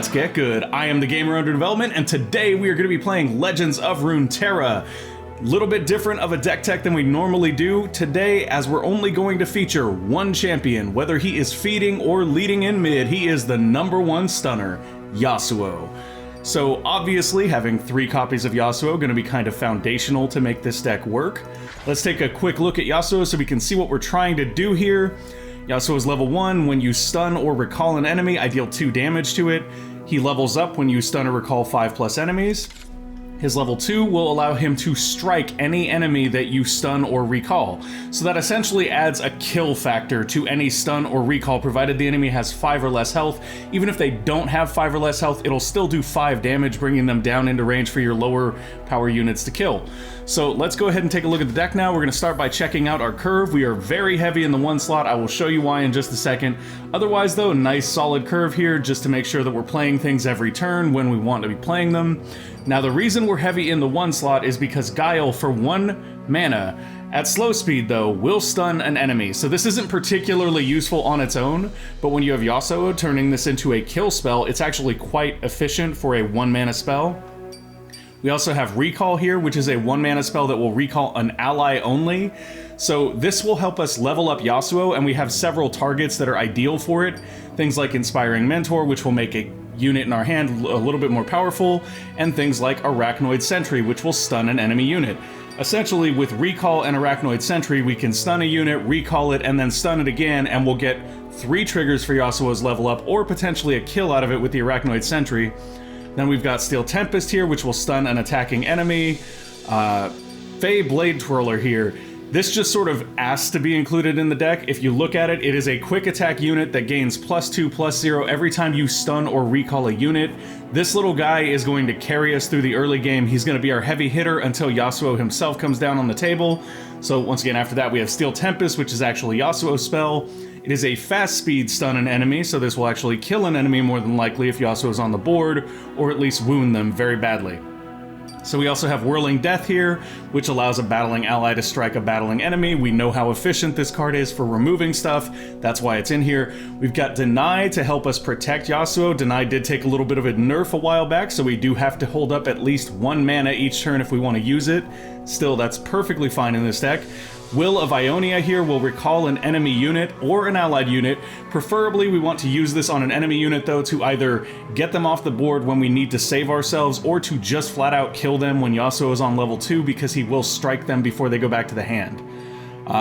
Let's get good. I am the gamer under development, and today we are going to be playing Legends of Runeterra. Little bit different of a deck tech than we normally do today, as we're only going to feature one champion. Whether he is feeding or leading in mid, he is the #1 stunner, Yasuo. So obviously having 3 copies of Yasuo going to be kind of foundational to make this deck work. Let's take a quick look at Yasuo so we can see what we're trying to do here. Yasuo is level 1. When you stun or recall an enemy, I deal 2 damage to it. He levels up when you stun or recall 5+ enemies. His level 2 will allow him to strike any enemy that you stun or recall. So that essentially adds a kill factor to any stun or recall, provided the enemy has 5 or less health. Even if they don't have 5 or less health, it'll still do 5 damage, bringing them down into range for your lower power units to kill. So let's go ahead and take a look at the deck now. We're going to start by checking out our curve. We are very heavy in the 1 slot. I will show you why in just a second. Otherwise though, nice solid curve here just to make sure that we're playing things every turn when we want to be playing them. Now the reason we're heavy in the 1 slot is because Guile, for 1 mana, at slow speed though, will stun an enemy. So this isn't particularly useful on its own, but when you have Yasuo turning this into a kill spell, it's actually quite efficient for a 1 mana spell. We also have Recall here, which is a 1 mana spell that will recall an ally only. So this will help us level up Yasuo, and we have several targets that are ideal for it. Things like Inspiring Mentor, which will make a unit in our hand a little bit more powerful, and things like Arachnoid Sentry, which will stun an enemy unit. Essentially, with Recall and Arachnoid Sentry, we can stun a unit, recall it, and then stun it again, and we'll get 3 triggers for Yasuo's level up, or potentially a kill out of it with the Arachnoid Sentry. Then we've got Steel Tempest here, which will stun an attacking enemy. Fey Blade Twirler here. This just sort of asks to be included in the deck. If you look at it, it is a quick attack unit that gains +2/+0 every time you stun or recall a unit. This little guy is going to carry us through the early game. He's going to be our heavy hitter until Yasuo himself comes down on the table. So once again, after that we have Steel Tempest, which is actually Yasuo's spell. It is a fast speed stun an enemy, so this will actually kill an enemy more than likely if Yasuo is on the board, or at least wound them very badly. So we also have Whirling Death here, which allows a battling ally to strike a battling enemy. We know how efficient this card is for removing stuff. That's why it's in here. We've got Deny to help us protect Yasuo. Deny did take a little bit of a nerf a while back, so we do have to hold up at least 1 mana each turn if we want to use it. Still, that's perfectly fine in this deck. Will of Ionia here will recall an enemy unit or an allied unit. Preferably, we want to use this on an enemy unit, though, to either get them off the board when we need to save ourselves, or to just flat out kill them when Yasuo is on level 2, because he will strike them before they go back to the hand.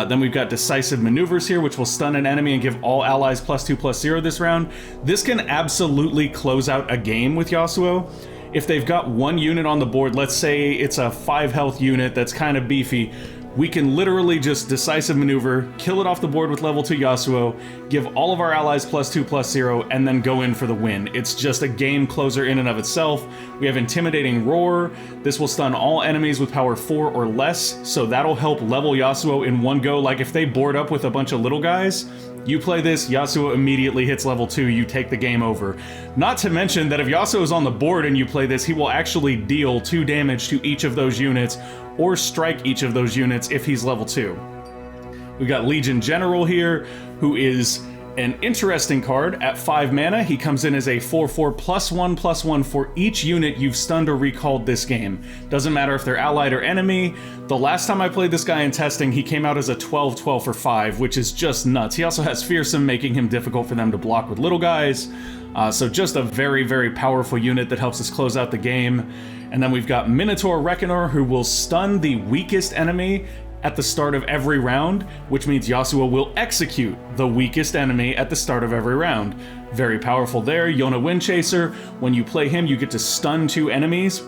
Then we've got Decisive Maneuvers here, which will stun an enemy and give all allies +2/+0 this round. This can absolutely close out a game with Yasuo. If they've got 1 unit on the board, let's say it's a 5 health unit that's kind of beefy, we can literally just Decisive Maneuver, kill it off the board with level 2 Yasuo, give all of our allies +2/+0, and then go in for the win. It's just a game closer in and of itself. We have Intimidating Roar. This will stun all enemies with power 4 or less, so that'll help level Yasuo in one go. Like if they board up with a bunch of little guys, you play this, Yasuo immediately hits level 2, you take the game over. Not to mention that if Yasuo is on the board and you play this, he will actually deal 2 damage to each of those units, or strike each of those units if he's level 2. We've got Legion General here, who is an interesting card. At 5 mana, he comes in as a 4/4 +1/+1 for each unit you've stunned or recalled this game. Doesn't matter if they're allied or enemy. The last time I played this guy in testing, he came out as a 12/12 for 5, which is just nuts. He also has Fearsome, making him difficult for them to block with little guys. So just a very, very powerful unit that helps us close out the game. And then we've got Minotaur Reckoner, who will stun the weakest enemy at the start of every round, which means Yasuo will execute the weakest enemy at the start of every round. Very powerful there. Ionia Windchaser, when you play him, you get to stun 2 enemies,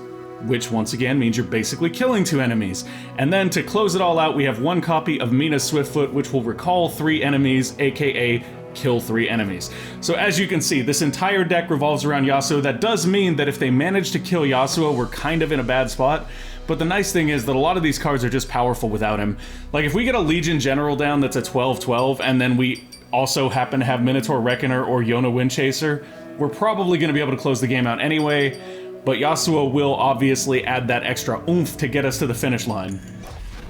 which once again means you're basically killing 2 enemies. And then to close it all out, we have 1 copy of Mina Swiftfoot, which will recall 3 enemies, aka kill 3 enemies. So as you can see, this entire deck revolves around Yasuo. That does mean that if they manage to kill Yasuo, we're kind of in a bad spot. But the nice thing is that a lot of these cards are just powerful without him. Like if we get a Legion General down that's a 12/12, and then we also happen to have Minotaur Reckoner or Ionia Windchaser, we're probably going to be able to close the game out anyway. But Yasuo will obviously add that extra oomph to get us to the finish line.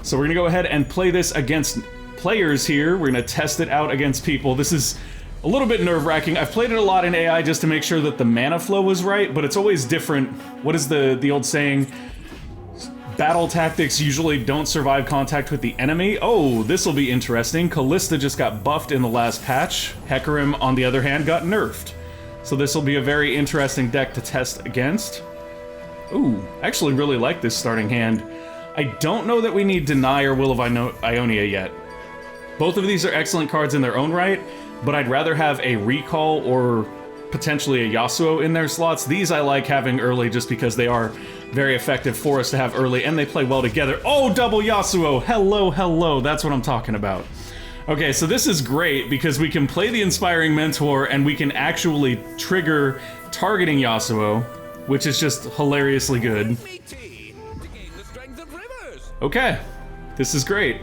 So we're going to go ahead and play this against players here. We're going to test it out against people. This is A little bit nerve-wracking. I've played it a lot in AI just to make sure that the mana flow was right, but it's always different. What is the old saying? Battle tactics usually don't survive contact with the enemy. Oh, this will be interesting. Calista just got buffed in the last patch. Hecarim, on the other hand, got nerfed. So this will be a very interesting deck to test against. Ooh, I actually really like this starting hand. I don't know that we need Deny or Will of Ionia yet. Both of these are excellent cards in their own right, but I'd rather have a Recall or potentially a Yasuo in their slots. These I like having early just because they are very effective for us to have early, and they play well together. Oh, double Yasuo! Hello, hello, that's what I'm talking about. Okay, so this is great because we can play the Inspiring Mentor and we can actually trigger targeting Yasuo, which is just hilariously good. Okay, this is great.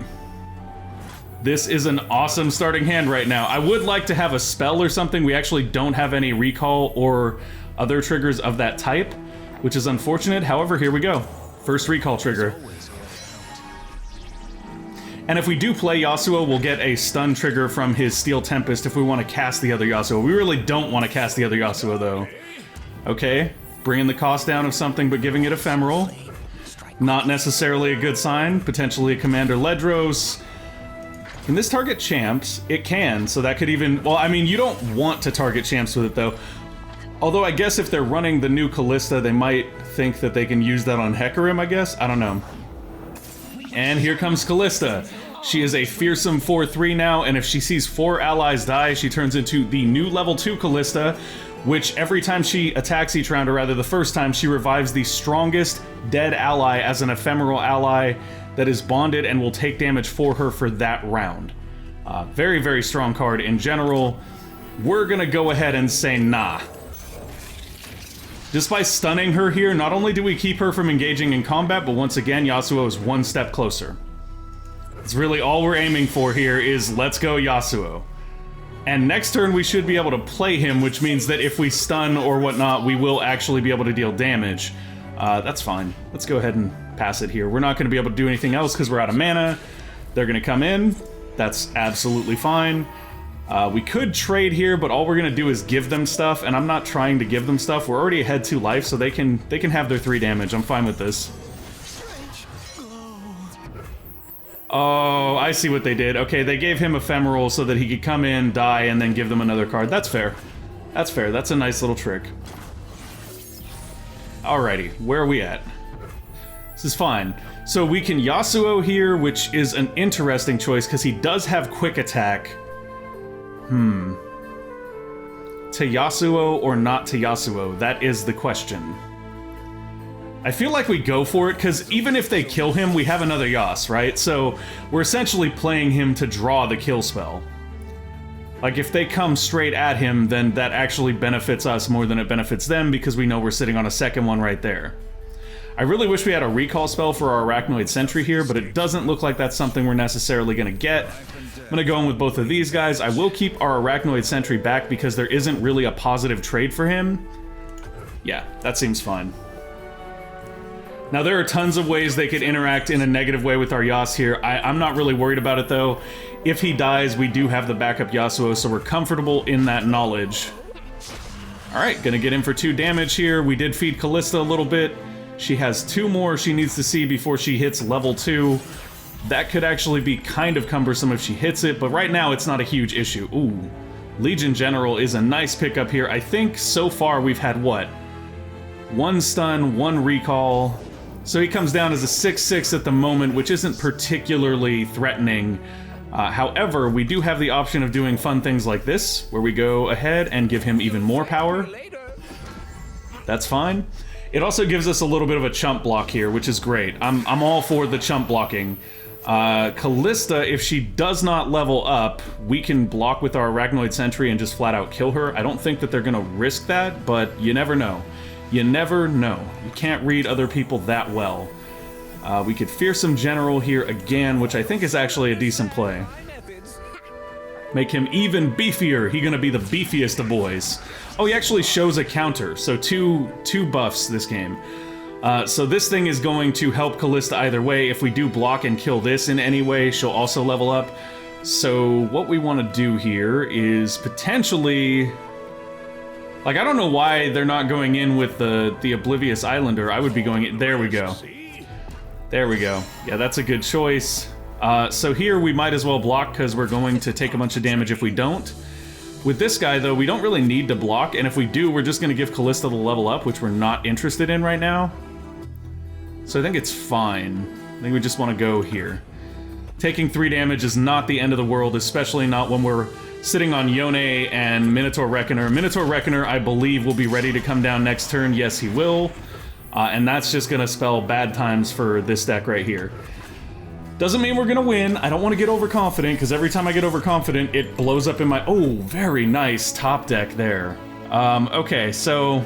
This is an awesome starting hand right now. I would like to have a spell or something. We actually don't have any recall or other triggers of that type, which is unfortunate. However, here we go. First recall trigger. And if we do play Yasuo, we'll get a stun trigger from his Steel Tempest if we want to cast the other Yasuo. We really don't want to cast the other Yasuo, though. Okay, bringing the cost down of something but giving it Ephemeral. Not necessarily a good sign. Potentially a Commander Ledros. Can this target champs? It can, so that could even... Well, I mean, you don't want to target champs with it, though. Although, I guess if they're running the new Calista, they might think that they can use that on Hecarim, I guess? I don't know. And here comes Calista. She is a fearsome 4/3 now, and if she sees 4 allies die, she turns into the new level 2 Calista, which every time she attacks each round, or rather the first time, she revives the strongest dead ally as an ephemeral ally that is bonded and will take damage for her for that round. Very, very strong card in general. We're gonna go ahead and say nah. Just by stunning her here, not only do we keep her from engaging in combat, but once again, Yasuo is one step closer. It's really all we're aiming for here is let's go Yasuo. And next turn we should be able to play him, which means that if we stun or whatnot, we will actually be able to deal damage. That's fine. Let's go ahead and pass it here. We're not going to be able to do anything else because we're out of mana. They're going to come in. That's absolutely fine. We could trade here, but all we're going to do is give them stuff, and I'm not trying to give them stuff. We're already ahead 2 life, so they can have their 3 damage. I'm fine with this. Oh, I see what they did. Okay, they gave him Ephemeral so that he could come in, die, and then give them another card. That's fair. That's fair. That's a nice little trick. Alrighty, where are we at? This is fine. So we can Yasuo here, which is an interesting choice because he does have quick attack. To Yasuo or not to Yasuo? That is the question. I feel like we go for it, because even if they kill him, we have another Yas, right? So we're essentially playing him to draw the kill spell. Like, if they come straight at him, then that actually benefits us more than it benefits them, because we know we're sitting on a second one right there. I really wish we had a recall spell for our Arachnoid Sentry here, but it doesn't look like that's something we're necessarily going to get. I'm going to go in with both of these guys. I will keep our Arachnoid Sentry back because there isn't really a positive trade for him. Yeah, that seems fine. Now, there are tons of ways they could interact in a negative way with our Yas here. I'm not really worried about it, though. If he dies, we do have the backup Yasuo, so we're comfortable in that knowledge. Alright, gonna get in for 2 damage here. We did feed Calista a little bit. She has 2 more she needs to see before she hits level 2. That could actually be kind of cumbersome if she hits it, but right now it's not a huge issue. Ooh, Legion General is a nice pickup here. I think so far we've had, what? 1 stun, 1 recall... So he comes down as a 6/6 at the moment, which isn't particularly threatening. However, we do have the option of doing fun things like this, where we go ahead and give him even more power. That's fine. It also gives us a little bit of a chump block here, which is great. I'm all for the chump blocking. Calista, if she does not level up, we can block with our Arachnoid Sentry and just flat out kill her. I don't think that they're gonna risk that, but you never know. You never know. You can't read other people that well. We could Fearsome General here again, which I think is actually a decent play. Make him even beefier. He's gonna be the beefiest of boys. Oh, he actually shows a counter, so two buffs this game. So this thing is going to help Calista either way. If we do block and kill this in any way, she'll also level up. So what we want to do here is potentially... Like, I don't know why they're not going in with the Oblivious Islander. I would be going in... There we go. There we go. Yeah, that's a good choice. So here we might as well block because we're going to take a bunch of damage if we don't. With this guy, though, we don't really need to block, and if we do, we're just going to give Calista the level up, which we're not interested in right now. So I think it's fine. I think we just want to go here. Taking 3 damage is not the end of the world, especially not when we're sitting on Yone and Minotaur Reckoner. Minotaur Reckoner, I believe, will be ready to come down next turn. Yes, he will. And that's just going to spell bad times for this deck right here. Doesn't mean we're going to win. I don't want to get overconfident, because every time I get overconfident, it blows up in my... Oh, very nice top deck there. Okay, so...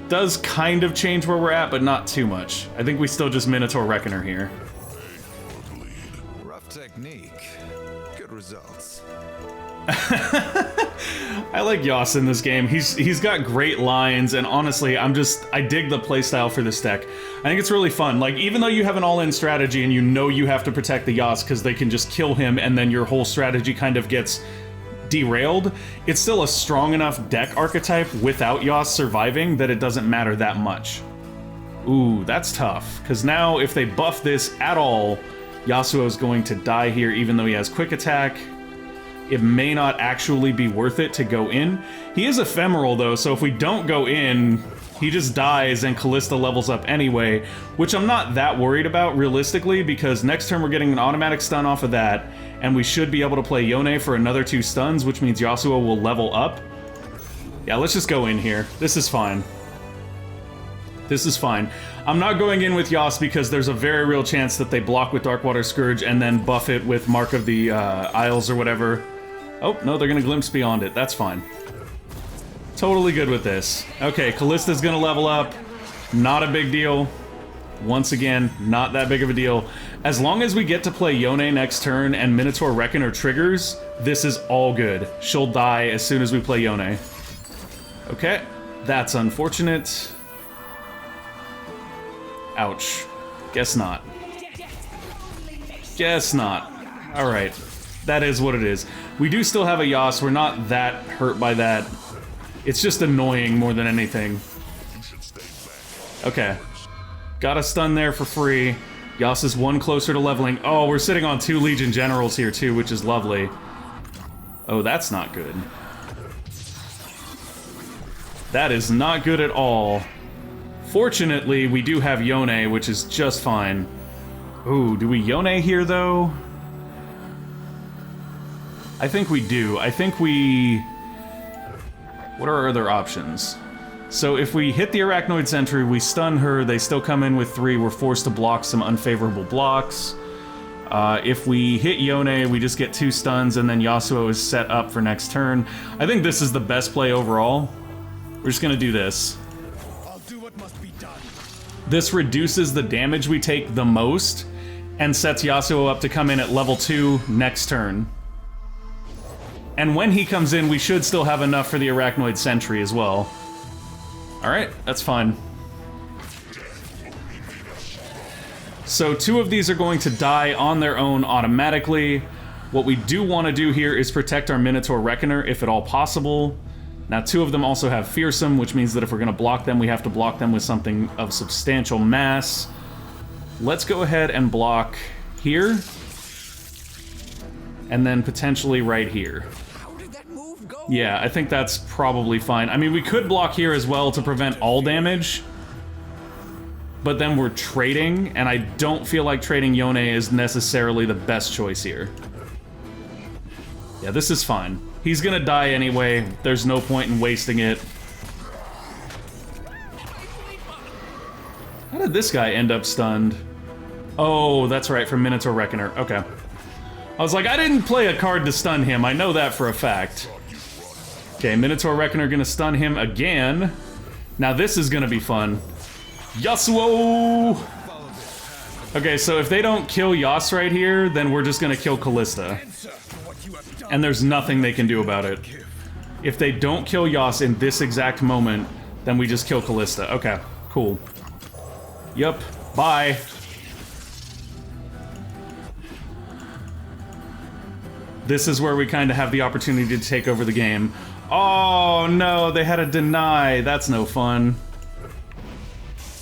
Does kind of change where we're at, but not too much. I think we still just Minotaur Reckoner here. Rough technique. Good results. I like Yas in this game. He's got great lines, and honestly, I dig the playstyle for this deck. I think it's really fun. Like, even though you have an all-in strategy and you know you have to protect the Yas because they can just kill him and then your whole strategy kind of gets derailed, it's still a strong enough deck archetype without Yas surviving that it doesn't matter that much. Ooh, that's tough, because now if they buff this at all, Yasuo is going to die here even though he has quick attack. It may not actually be worth it to go in. He is ephemeral though, so if we don't go in, he just dies and Calista levels up anyway, which I'm not that worried about realistically, because next turn we're getting an automatic stun off of that, and we should be able to play Yone for another 2 stuns, which means Yasuo will level up. Yeah, let's just go in here. This is fine. This is fine. I'm not going in with Yas because there's a very real chance that they block with Darkwater Scourge and then buff it with Mark of the Isles or whatever. Oh, no, they're gonna Glimpse Beyond it. That's fine. Totally good with this. Okay, Callista's gonna level up. Not a big deal. Once again, not that big of a deal. As long as we get to play Yone next turn and Minotaur Reckoner triggers, this is all good. She'll die as soon as we play Yone. Okay, that's unfortunate. Ouch. Guess not. Guess not. Alright. That is what it is. We do still have a Yas. We're not that hurt by that. It's just annoying more than anything. Okay. Got a stun there for free. Yas is 1 closer to leveling. Oh, we're sitting on 2 Legion Generals here too, which is lovely. Oh, that's not good. That is not good at all. Fortunately, we do have Yone, which is just fine. Ooh, do we Yone here, though? I think we do. I think we... What are our other options? So if we hit the Arachnoid Sentry, we stun her, they still come in with 3, we're forced to block some unfavorable blocks. If we hit Yone, we just get 2 stuns, and then Yasuo is set up for next turn. I think this is the best play overall. We're just gonna do this. This reduces the damage we take the most, and sets Yasuo up to come in at level 2 next turn. And when he comes in, we should still have enough for the Arachnoid Sentry as well. Alright, that's fine. So 2 of these are going to die on their own automatically. What we do want to do here is protect our Minotaur Reckoner, if at all possible. Now 2 of them also have Fearsome, which means that if we're going to block them, we have to block them with something of substantial mass. Let's go ahead and block here. And then potentially right here. Yeah, I think that's probably fine. I mean, we could block here as well to prevent all damage. But then we're trading, and I don't feel like trading Yone is necessarily the best choice here. Yeah, this is fine. He's gonna die anyway. There's no point in wasting it. How did this guy end up stunned? Oh, that's right, from Minotaur Reckoner. Okay. I was like, I didn't play a card to stun him. I know that for a fact. Okay, Minotaur Reckoner gonna stun him again. Now this is gonna be fun. Yasuo! Okay, so if they don't kill Yas right here, then we're just gonna kill Calista. And there's nothing they can do about it. If they don't kill Yas in this exact moment, then we just kill Calista. Okay, cool. Yup, bye. This is where we kind of have the opportunity to take over the game. Oh no, they had a deny. That's no fun.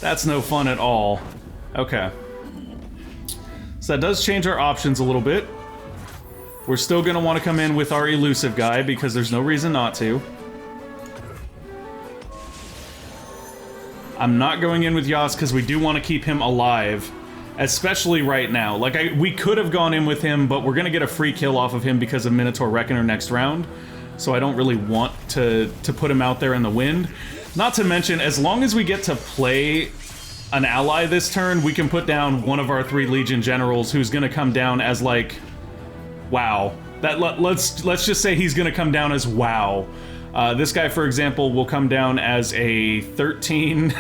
That's no fun at all. Okay. So that does change our options a little bit. We're still going to want to come in with our elusive guy because there's no reason not to. I'm not going in with Yas because we do want to keep him alive. Especially right now. Like, we could have gone in with him, but we're gonna get a free kill off of him because of Minotaur Reckoner next round. So I don't really want to put him out there in the wind. Not to mention, as long as we get to play an ally this turn, we can put down one of our 3 Legion Generals who's gonna come down as, like... Wow. Let's just say he's gonna come down as wow. This guy, for example, will come down as a 13...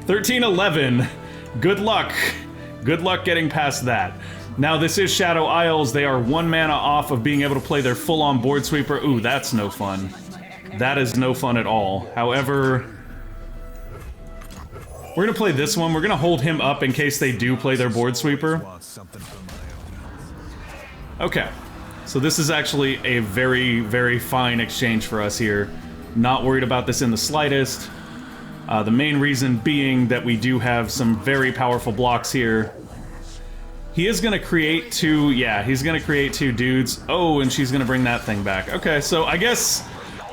13-11. Good luck. Good luck getting past that. Now, this is Shadow Isles. They are 1 mana off of being able to play their full-on board sweeper. Ooh, that's no fun. That is no fun at all. However, we're gonna play this one. We're gonna hold him up in case they do play their board sweeper. Okay. So this is actually a very, very fine exchange for us here. Not worried about this in the slightest. The main reason being that we do have some very powerful blocks here. He is going to create 2, yeah, he's going to create 2 dudes. Oh, and she's going to bring that thing back. Okay, so I guess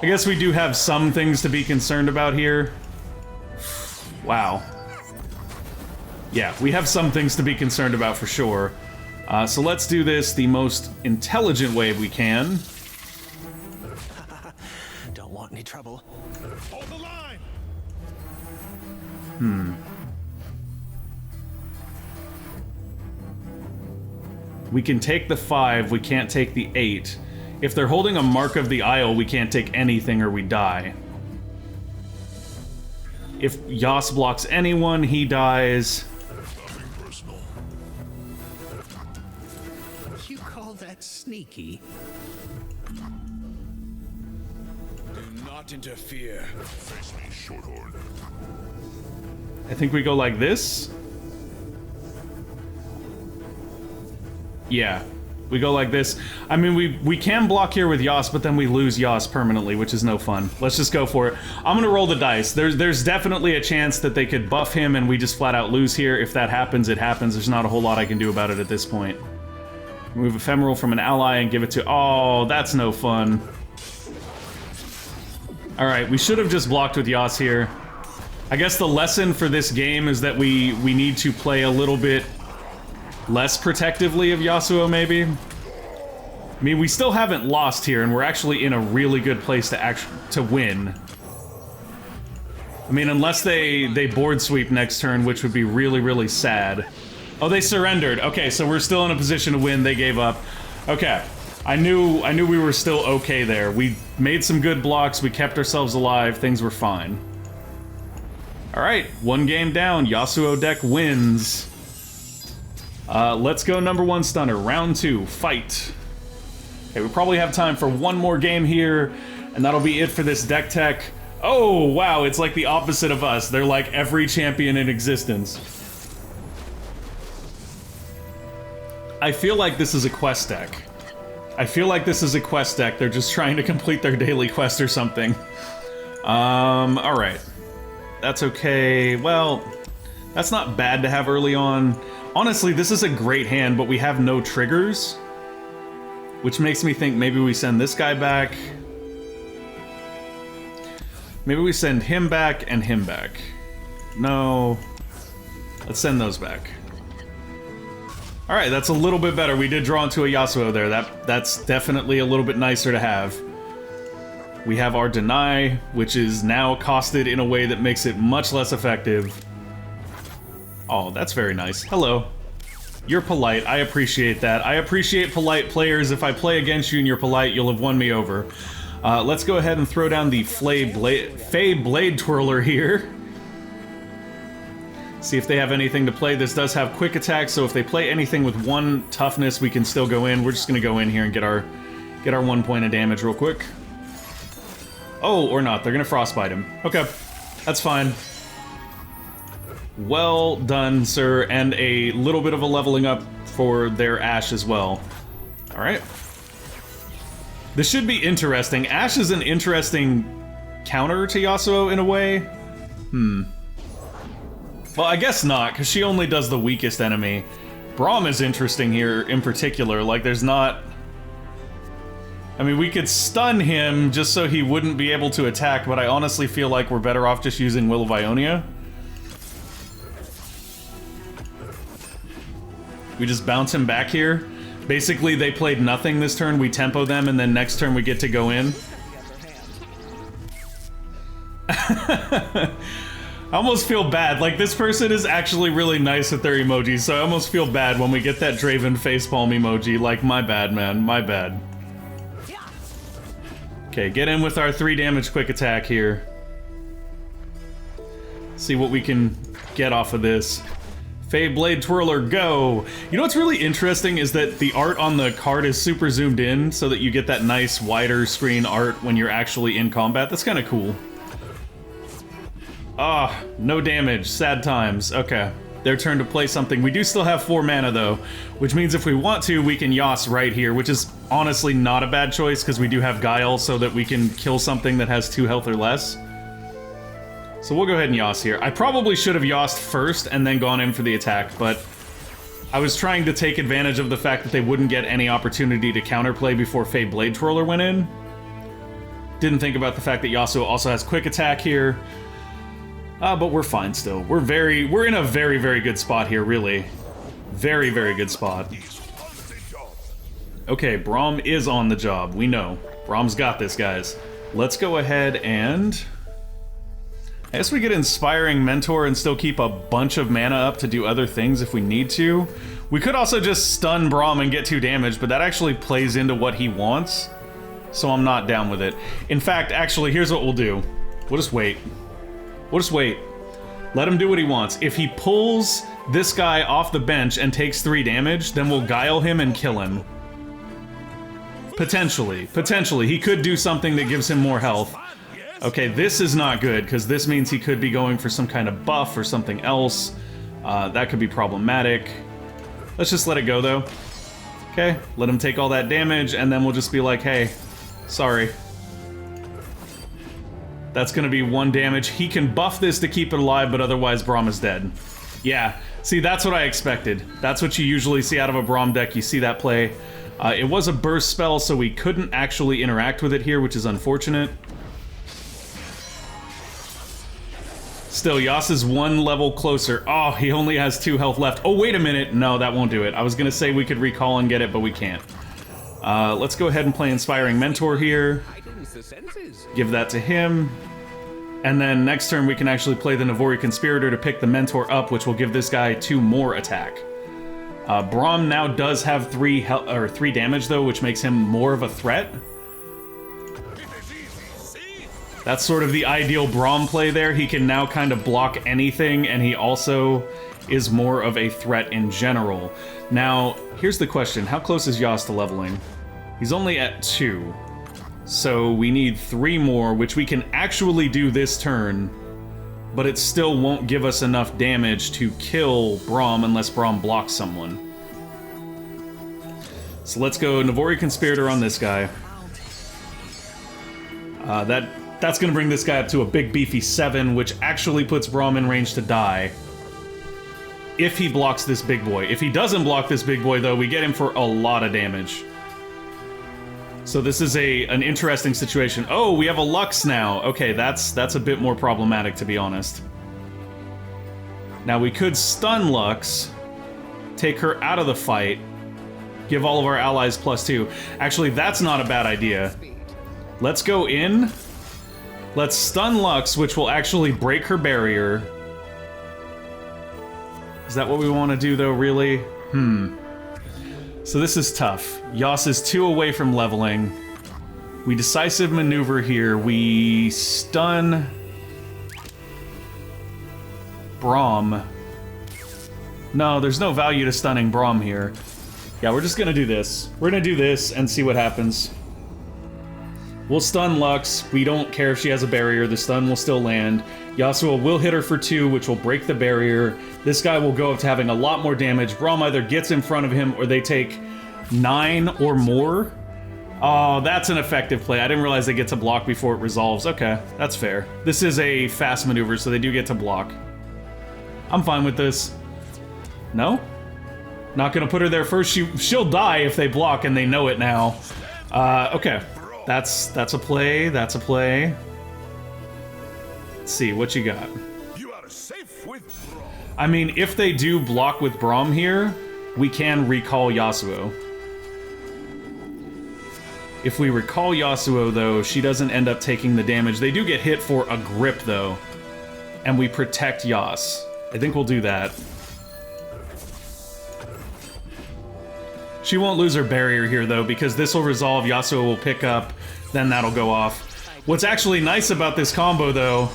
we do have some things to be concerned about here. Wow. Yeah, we have some things to be concerned about for sure. So let's do this the most intelligent way we can. Don't want any trouble. Hold the line. We can take the 5, we can't take the 8. If they're holding a Mark of the Isle, we can't take anything or we die. If Yas blocks anyone, he dies. Nothing personal. You call that sneaky? Do not interfere. Face me, Shorthorn. I think we go like this. Yeah, we go like this. I mean, we can block here with Yas, but then we lose Yas permanently, which is no fun. Let's just go for it. I'm gonna roll the dice. There's definitely a chance that they could buff him and we just flat out lose here. If that happens, it happens. There's not a whole lot I can do about it at this point. Remove Ephemeral from an ally and give it to... Oh, that's no fun. Alright, we should have just blocked with Yas here. I guess the lesson for this game is that we need to play a little bit less protectively of Yasuo, maybe? I mean, we still haven't lost here, and we're actually in a really good place to win. I mean, unless they board sweep next turn, which would be really, really sad. Oh, they surrendered. Okay, so we're still in a position to win. They gave up. Okay. I knew we were still okay there. We made some good blocks. We kept ourselves alive. Things were fine. Alright, 1 game down. Yasuo deck wins. Let's go number 1 stunner. Round 2, fight. Okay, we probably have time for 1 more game here, and that'll be it for this Decktech. Oh, wow, it's like the opposite of us. They're like every champion in existence. I feel like this is a quest deck. I feel like this is a quest deck. They're just trying to complete their daily quest or something. Alright. That's okay. Well, that's not bad to have early on. Honestly, this is a great hand, but we have no triggers. Which makes me think maybe we send this guy back. Maybe we send him back and him back. No. Let's send those back. Alright, that's a little bit better. We did draw into a Yasuo there. That's definitely a little bit nicer to have. We have our deny, which is now costed in a way that makes it much less effective. Oh, that's very nice. Hello. You're polite. I appreciate that. I appreciate polite players. If I play against you and you're polite, you'll have won me over. Let's go ahead and throw down the Fey Blade Twirler here. See if they have anything to play. This does have quick attack, so if they play anything with 1 toughness, we can still go in. We're just gonna go in here and get our 1 point of damage real quick. Oh, or not. They're gonna frostbite him. Okay, that's fine. Well done, sir, and a little bit of a leveling up for their Ashe as well. Alright. This should be interesting. Ashe is an interesting counter to Yasuo in a way. Well, I guess not, because she only does the weakest enemy. Braum is interesting here in particular. Like, there's not... I mean, we could stun him just so he wouldn't be able to attack, but I honestly feel like we're better off just using Will of Ionia. We just bounce him back here. Basically, they played nothing this turn, we tempo them, and then next turn we get to go in. I almost feel bad. Like, this person is actually really nice with their emojis, so I almost feel bad when we get that Draven facepalm emoji. Like, my bad, man. My bad. Okay, get in with our 3 damage quick attack here. See what we can get off of this. Fey Blade Twirler, go! You know what's really interesting is that the art on the card is super zoomed in so that you get that nice wider screen art when you're actually in combat. That's kind of cool. Ah, no damage. Sad times. Okay. Their turn to play something. We do still have 4 mana though, which means if we want to, we can Yas right here, which is honestly not a bad choice because we do have Guile so that we can kill something that has 2 health or less. So we'll go ahead and Yas here. I probably should have Yased first and then gone in for the attack, but I was trying to take advantage of the fact that they wouldn't get any opportunity to counterplay before Fey Blade Twirler went in. Didn't think about the fact that Yasuo also has quick attack here. But we're fine still. We're in a very, very good spot here, really. Very, very good spot. Okay, Braum is on the job. We know. Braum's got this, guys. Let's go ahead and... I guess we get Inspiring Mentor and still keep a bunch of mana up to do other things if we need to. We could also just stun Braum and get 2 damage, but that actually plays into what he wants. So I'm not down with it. In fact, actually, here's what we'll do. We'll just wait. We'll just wait. Let him do what he wants. If he pulls this guy off the bench and takes 3 damage, then we'll Guile him and kill him. Potentially. Potentially. He could do something that gives him more health. Okay, this is not good, because this means he could be going for some kind of buff or something else. That could be problematic. Let's just let it go, though. Okay, let him take all that damage, and then we'll just be like, hey, sorry. That's gonna be 1 damage. He can buff this to keep it alive, but otherwise Braum is dead. Yeah, see, that's what I expected. That's what you usually see out of a Braum deck. You see that play. It was a burst spell, so we couldn't actually interact with it here, which is unfortunate. Still, Yas is 1 level closer. Oh, he only has 2 health left. Oh, wait a minute. No, that won't do it. I was gonna say we could recall and get it, but we can't. Let's go ahead and play Inspiring Mentor here. Give that to him. And then next turn we can actually play the Navori Conspirator to pick the Mentor up, which will give this guy 2 more attack. Braum now does have 3 damage though, which makes him more of a threat. That's sort of the ideal Braum play there. He can now kind of block anything, and he also is more of a threat in general. Now, here's the question. How close is Yas to leveling? He's only at 2. So we need 3 more, which we can actually do this turn, but it still won't give us enough damage to kill Braum unless Braum blocks someone. So let's go Navori Conspirator on this guy. That's gonna bring this guy up to a big beefy 7, which actually puts Braum in range to die. If he blocks this big boy. If he doesn't block this big boy, though, we get him for a lot of damage. So this is an interesting situation. Oh, we have a Lux now. Okay, that's a bit more problematic, to be honest. Now, we could stun Lux, take her out of the fight, give all of our allies +2. Actually, that's not a bad idea. Let's go in. Let's stun Lux, which will actually break her barrier. Is that what we want to do, though, really? So this is tough. Yas is 2 away from leveling. We decisive maneuver here. We stun Braum. No, there's no value to stunning Braum here. Yeah, we're just gonna do this. We're gonna do this and see what happens. We'll stun Lux. We don't care if she has a barrier. The stun will still land. Yasuo will hit her for 2, which will break the barrier. This guy will go up to having a lot more damage. Braum either gets in front of him or they take 9 or more. Oh, that's an effective play. I didn't realize they get to block before it resolves. Okay, that's fair. This is a fast maneuver, so they do get to block. I'm fine with this. No? Not gonna put her there first. She'll die if they block, and they know it now. Okay. That's a play. That's a play. Let's see, what you got? You are safe with Braum. I mean, if they do block with Braum here, we can recall Yasuo. If we recall Yasuo, though, she doesn't end up taking the damage. They do get hit for a grip, though. And we protect Yas. I think we'll do that. She won't lose her barrier here, though, because this will resolve, Yasuo will pick up, then that'll go off. What's actually nice about this combo, though,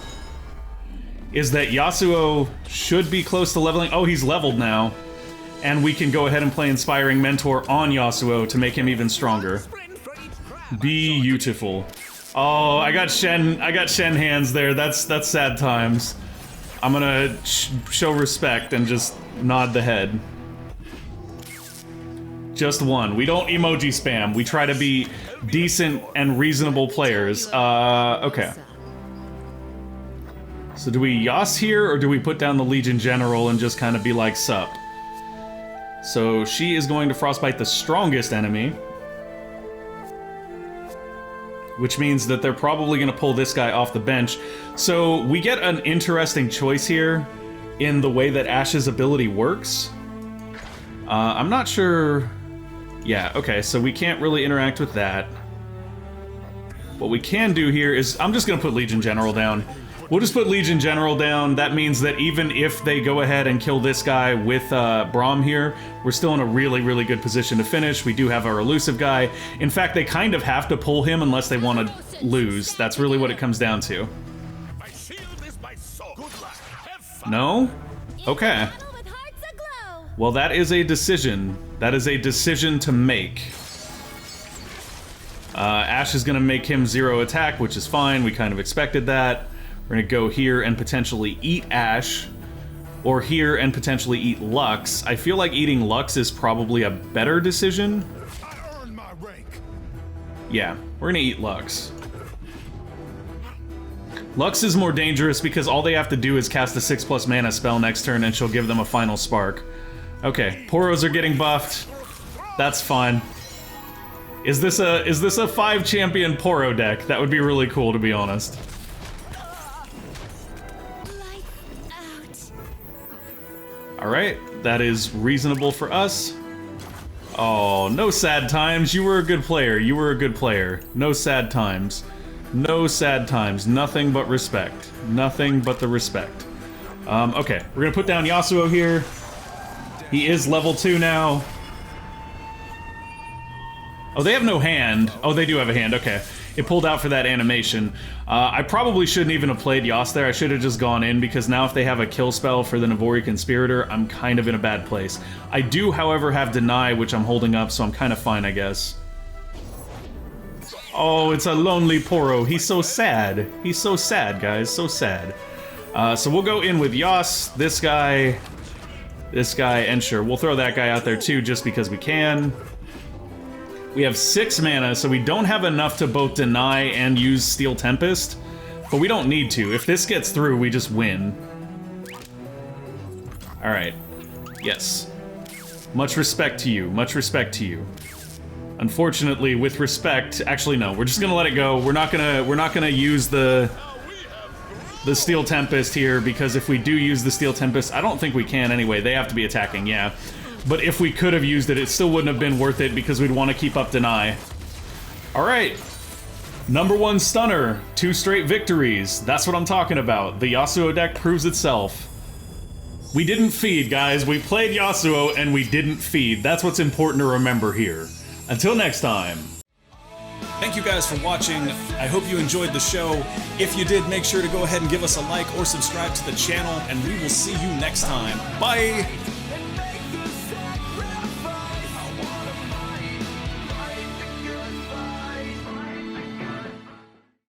is that Yasuo should be close to leveling. Oh, he's leveled now. And we can go ahead and play Inspiring Mentor on Yasuo to make him even stronger. Beautiful. Oh, I got Shen hands there. That's sad times. I'm gonna show respect and just nod the head. Just one. We don't emoji spam. We try to be decent and reasonable players. Okay. So do we Yas here, or do we put down the Legion General and just kind of be like, sup? So she is going to Frostbite the strongest enemy. Which means that they're probably going to pull this guy off the bench. So we get an interesting choice here in the way that Ashe's ability works. I'm not sure... Yeah, okay, so we can't really interact with that. What we can do here is... I'm just going to put Legion General down. We'll just put Legion General down. That means that even if they go ahead and kill this guy with Braum here, we're still in a really, really good position to finish. We do have our elusive guy. In fact, they kind of have to pull him unless they want to lose. That's really what it comes down to. My shield is my sword. Good luck. Have fun. No? Okay. Well, that is a decision. That is a decision to make. Ashe is going to make him 0 attack, which is fine. We kind of expected that. We're gonna go here and potentially eat Ashe, or here and potentially eat Lux. I feel like eating Lux is probably a better decision. I earned my rank. Yeah, we're gonna eat Lux. Lux is more dangerous because all they have to do is cast a 6+ mana spell next turn and she'll give them a final spark. Okay, Poros are getting buffed. That's fine. Is this a 5-champion Poro deck? That would be really cool, to be honest. Alright, that is reasonable for us. Oh, no sad times. You were a good player. You were a good player. No sad times. No sad times. Nothing but respect. Nothing but the respect. Okay, we're gonna put down Yasuo here. He is level 2 now. Oh, they have no hand. Oh, they do have a hand. Okay. It pulled out for that animation. I probably shouldn't even have played Yas there. I should have just gone in, because now if they have a kill spell for the Navori Conspirator, I'm kind of in a bad place. I do, however, have Deny, which I'm holding up, so I'm kind of fine, I guess. Oh, it's a lonely Poro. He's so sad. He's so sad, guys. So sad. So we'll go in with Yas, this guy, and sure, we'll throw that guy out there too, just because we can. We have 6 mana, so we don't have enough to both deny and use Steel Tempest, but we don't need to. If this gets through, we just win. Alright. Yes. Much respect to you. Much respect to you. Unfortunately, with respect... Actually, no. We're just gonna let it go. We're not gonna use the Steel Tempest here, because if we do use the Steel Tempest... I don't think we can anyway. They have to be attacking, yeah. But if we could have used it, it still wouldn't have been worth it because we'd want to keep up Deny. Alright. #1 stunner. 2 straight victories. That's what I'm talking about. The Yasuo deck proves itself. We didn't feed, guys. We played Yasuo and we didn't feed. That's what's important to remember here. Until next time. Thank you guys for watching. I hope you enjoyed the show. If you did, make sure to go ahead and give us a like or subscribe to the channel, and we will see you next time. Bye!